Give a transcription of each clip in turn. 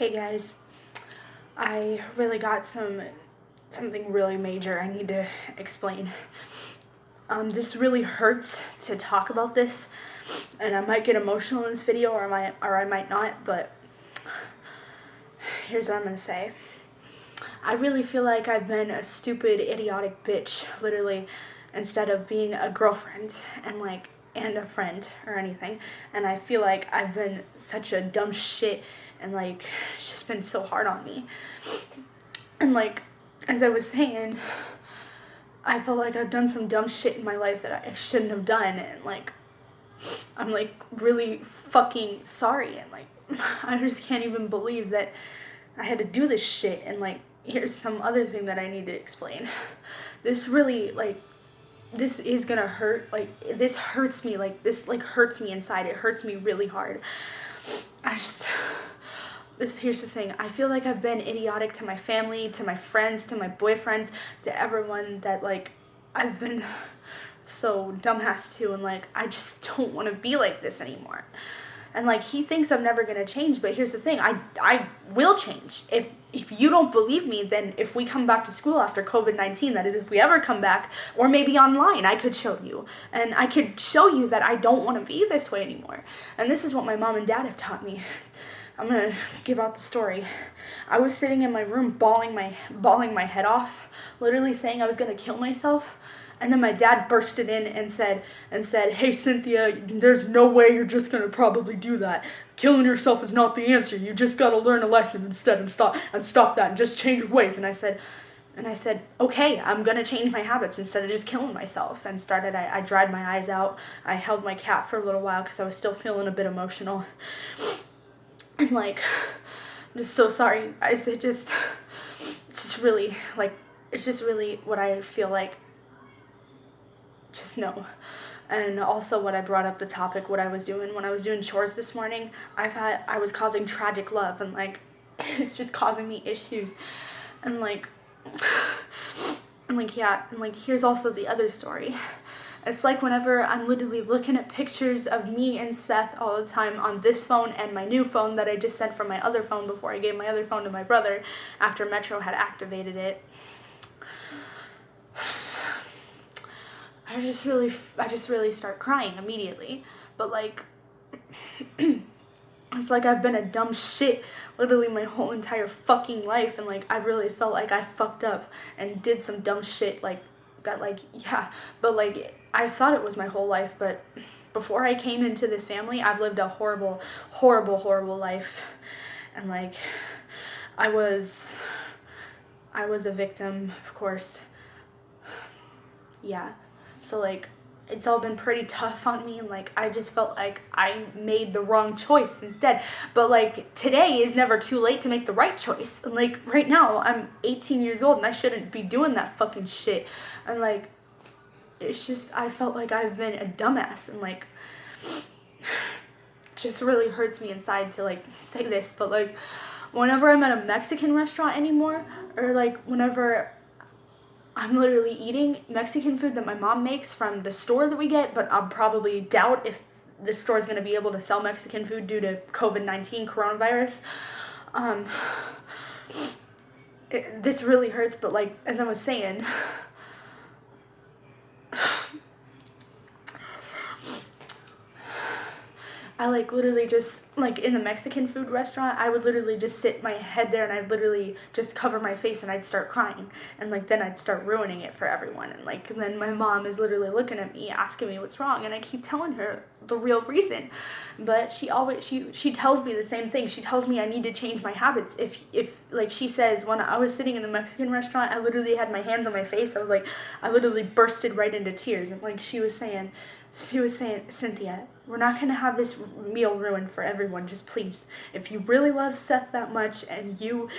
Hey guys, I really got something really major I need to explain. This really hurts to talk about this, and I might get emotional in this video, or I might not. But here's what I'm gonna say. I really feel like I've been a stupid, idiotic bitch, literally, instead of being a girlfriend and a friend or anything. And I feel like I've been such a dumb shit, and it's just been so hard on me. And as I was saying, I felt like I've done some dumb shit in my life that I shouldn't have done, and I'm really fucking sorry, and I just can't even believe that I had to do this shit. And here's some other thing that I need to explain. This really this is gonna hurt. This hurts me. This hurts me inside. It hurts me really hard. Here's the thing. I feel like I've been idiotic to my family, to my friends, to my boyfriends, to everyone that I've been so dumbass to, and I just don't want to be like this anymore. And he thinks I'm never gonna change, but here's the thing. I will change. If you don't believe me, then if we come back to school after COVID-19, that is, if we ever come back, or maybe online, I could show you. And I could show you that I don't want to be this way anymore. And this is what my mom and dad have taught me. I'm gonna give out the story. I was sitting in my room bawling my head off, literally saying I was gonna kill myself. And then my dad bursted in and said, "Hey Cynthia, there's no way you're just gonna probably do that. Killing yourself is not the answer. You just gotta learn a lesson instead and stop that and just change your ways." And I said, "Okay, I'm gonna change my habits instead of just killing myself." And I dried my eyes out. I held my cat for a little while because I was still feeling a bit emotional. And I'm just so sorry. It's just really what I feel like. Just know. And also what I brought up the topic, what I was doing when I was doing chores this morning, I thought I was causing tragic love, and it's just causing me issues. And here's also the other story. It's whenever I'm literally looking at pictures of me and Seth all the time on this phone and my new phone that I just sent from my other phone before I gave my other phone to my brother after Metro had activated it. I just really start crying immediately. But it's I've been a dumb shit literally my whole entire fucking life, and I really felt like I fucked up and did some dumb shit that yeah. But I thought it was my whole life, but before I came into this family, I've lived a horrible, horrible, horrible life. And I was a victim, of course. Yeah. So it's all been pretty tough on me, and I just felt like I made the wrong choice instead. But today is never too late to make the right choice. And right now I'm 18 years old and I shouldn't be doing that fucking shit. And it's just, I felt like I've been a dumbass, and it just really hurts me inside to say this. But whenever I'm at a Mexican restaurant anymore, or whenever I'm literally eating Mexican food that my mom makes from the store that we get, but I'll probably doubt if the store is going to be able to sell Mexican food due to COVID-19 coronavirus. This really hurts, but as I was saying, I literally just in the Mexican food restaurant, I would literally just sit my head there and I'd literally just cover my face and I'd start crying, and then I'd start ruining it for everyone. And then my mom is literally looking at me asking me what's wrong, and I keep telling her the real reason, but she tells me the same thing. She tells me I need to change my habits. If she says, when I was sitting in the Mexican restaurant, I literally had my hands on my face. I literally bursted right into tears, and she was saying, "Cynthia, we're not going to have this meal ruined for everyone. Just please, if you really love Seth that much and you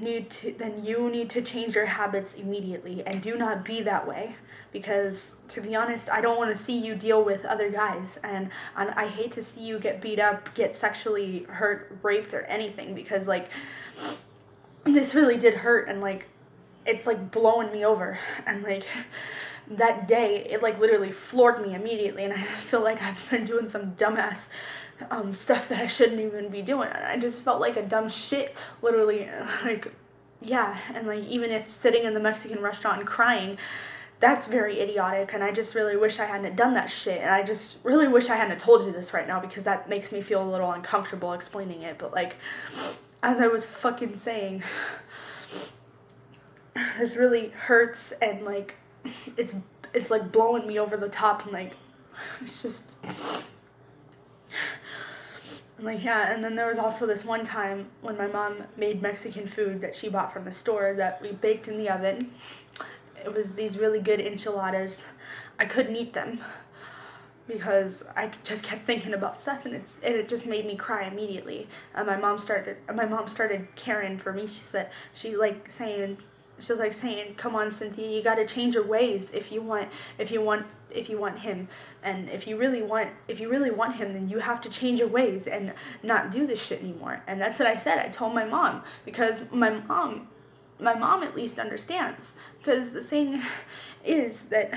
need to change your habits immediately, and do not be that way. Because to be honest, I don't want to see you deal with other guys, and I hate to see you get beat up, get sexually hurt, raped, or anything, because this really did hurt, and it's blowing me over." And that day, it literally floored me immediately, and I feel like I've been doing some dumbass stuff that I shouldn't even be doing. And I just felt like a dumb shit, literally, like, yeah, and like, even if sitting in the Mexican restaurant and crying, that's very idiotic, and I just really wish I hadn't done that shit, and I just really wish I hadn't told you this right now, because that makes me feel a little uncomfortable explaining it, but like, as I was fucking saying, this really hurts, and like, it's like blowing me over the top, and like, it's just, and like, yeah, and then there was also this one time when my mom made Mexican food that she bought from the store that we baked in the oven. It was these really good enchiladas. I couldn't eat them because I just kept thinking about stuff, and it just made me cry immediately. And my mom started caring for me. She's like saying, "Come on, Cynthia, you got to change your ways if you want him, and if you really want him, then you have to change your ways and not do this shit anymore." And that's what I said. I told my mom, because my mom at least understands, because the thing is that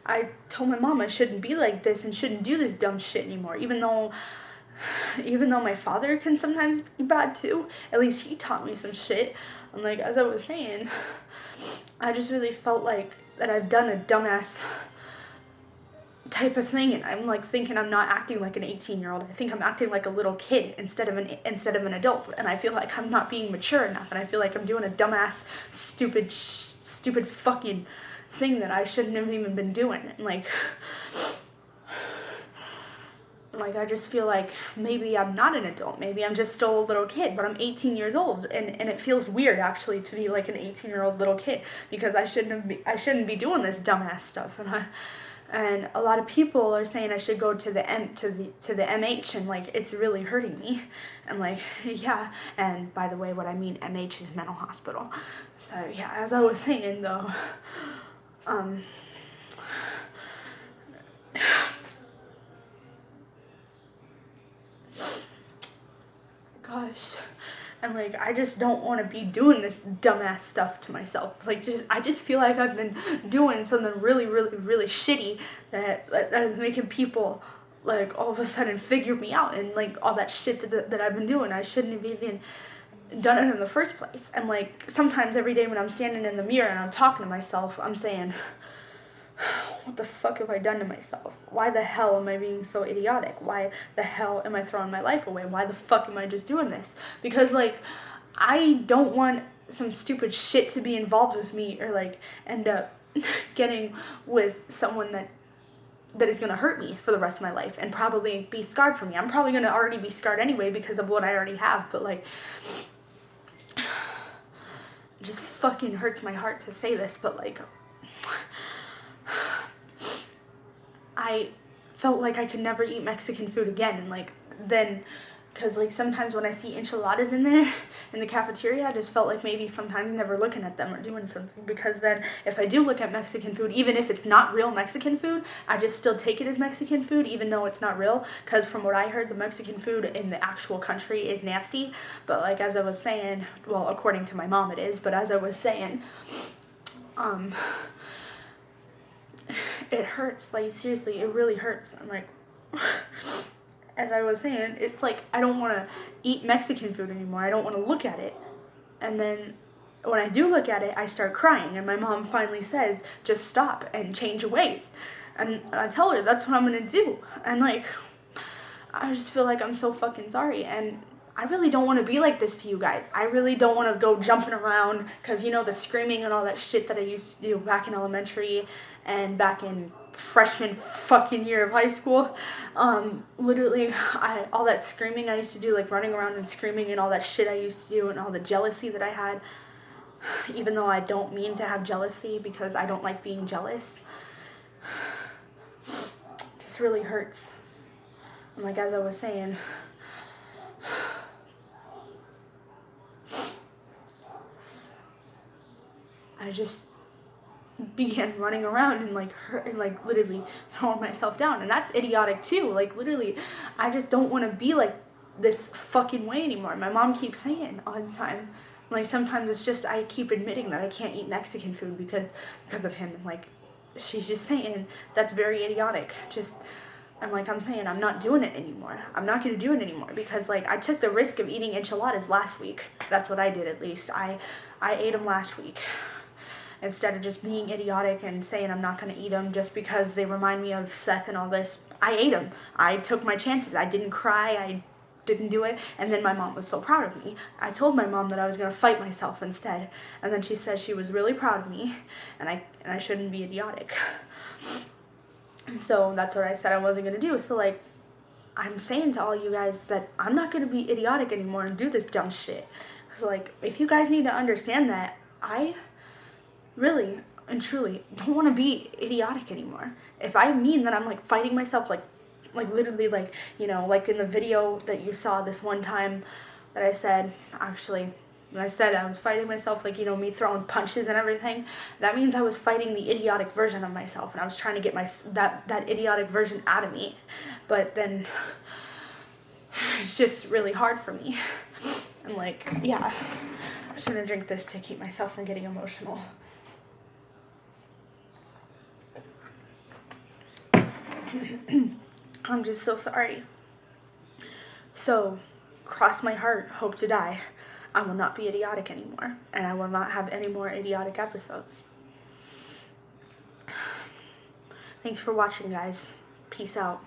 I told my mom I shouldn't be like this and shouldn't do this dumb shit anymore, even though my father can sometimes be bad too. At least he taught me some shit. And like, as I was saying, I just really felt like that I've done a dumbass type of thing, and I'm like thinking I'm not acting like an 18-year-old. I think I'm acting like a little kid instead of an adult, and I feel like I'm not being mature enough, and I feel like I'm doing a dumbass stupid fucking thing that I shouldn't have even been doing. And like I just feel like maybe I'm not an adult, maybe I'm just still a little kid, but I'm 18 years old, and it feels weird actually to be like an 18-year-old little kid, because I shouldn't be doing this dumbass stuff. And a lot of people are saying I should go to the MH, and like, it's really hurting me. And like, yeah, and by the way, what I mean MH is mental hospital. So yeah, as I was saying though, gosh, and like, I just don't want to be doing this dumbass stuff to myself. Like, I just feel like I've been doing something really, really, really shitty that is making people like all of a sudden figure me out, and like all that shit that I've been doing, I shouldn't have even done it in the first place. And like, sometimes every day when I'm standing in the mirror and I'm talking to myself, I'm saying, what the fuck have I done to myself? Why the hell am I being so idiotic? Why the hell am I throwing my life away? Why the fuck am I just doing this? Because like, I don't want some stupid shit to be involved with me, or like end up getting with someone that is gonna hurt me for the rest of my life and probably be scarred for me. I'm probably gonna already be scarred anyway because of what I already have, but like, it just fucking hurts my heart to say this, but like, I felt like I could never eat Mexican food again. And like, then, because like, sometimes when I see enchiladas in there in the cafeteria, I just felt like maybe sometimes never looking at them or doing something, because then if I do look at Mexican food, even if it's not real Mexican food, I just still take it as Mexican food even though it's not real, because from what I heard, the Mexican food in the actual country is nasty. But like, as I was saying, well, according to my mom it is, but as I was saying, it hurts, like, seriously, it really hurts. I'm like, as I was saying, it's like, I don't want to eat Mexican food anymore. I don't want to look at it. And then when I do look at it, I start crying, and my mom finally says, just stop and change your ways. And I tell her that's what I'm going to do. And like, I just feel like I'm so fucking sorry, and I really don't want to be like this to you guys. I really don't want to go jumping around, because, you know, the screaming and all that shit that I used to do back in elementary and back in freshman fucking year of high school. Literally, all that screaming I used to do, like running around and screaming and all that shit I used to do, and all the jealousy that I had, even though I don't mean to have jealousy, because I don't like being jealous, just really hurts. And like, as I was saying, I just began running around and like hurt and like literally throwing myself down, and that's idiotic too. Like, literally, I just don't want to be like this fucking way anymore. My mom keeps saying all the time, like, sometimes it's just I keep admitting that I can't eat Mexican food because of him, and like, she's just saying that's very idiotic. Just And like I'm saying, I'm not doing it anymore. I'm not going to do it anymore because like I took the risk of eating enchiladas last week. That's what I did at least. I ate them last week instead of just being idiotic and saying I'm not going to eat them just because they remind me of Seth and all this. I ate them. I took my chances. I didn't cry. I didn't do it. And then my mom was so proud of me. I told my mom that I was going to fight myself instead. And then she said she was really proud of me and I shouldn't be idiotic. So that's what I said I wasn't going to do. So, like, I'm saying to all you guys that I'm not going to be idiotic anymore and do this dumb shit. So, like, if you guys need to understand that, I really and truly don't want to be idiotic anymore. If I mean that I'm, like, fighting myself, like literally, like, you know, like in the video that you saw this one time that I said, actually, when I said I was fighting myself, like, you know, me throwing punches and everything, that means I was fighting the idiotic version of myself, and I was trying to get that idiotic version out of me. But then it's just really hard for me. And like, yeah, I'm just gonna drink this to keep myself from getting emotional. I'm just so sorry. So, cross my heart, hope to die. I will not be idiotic anymore, and I will not have any more idiotic episodes. Thanks for watching, guys. Peace out.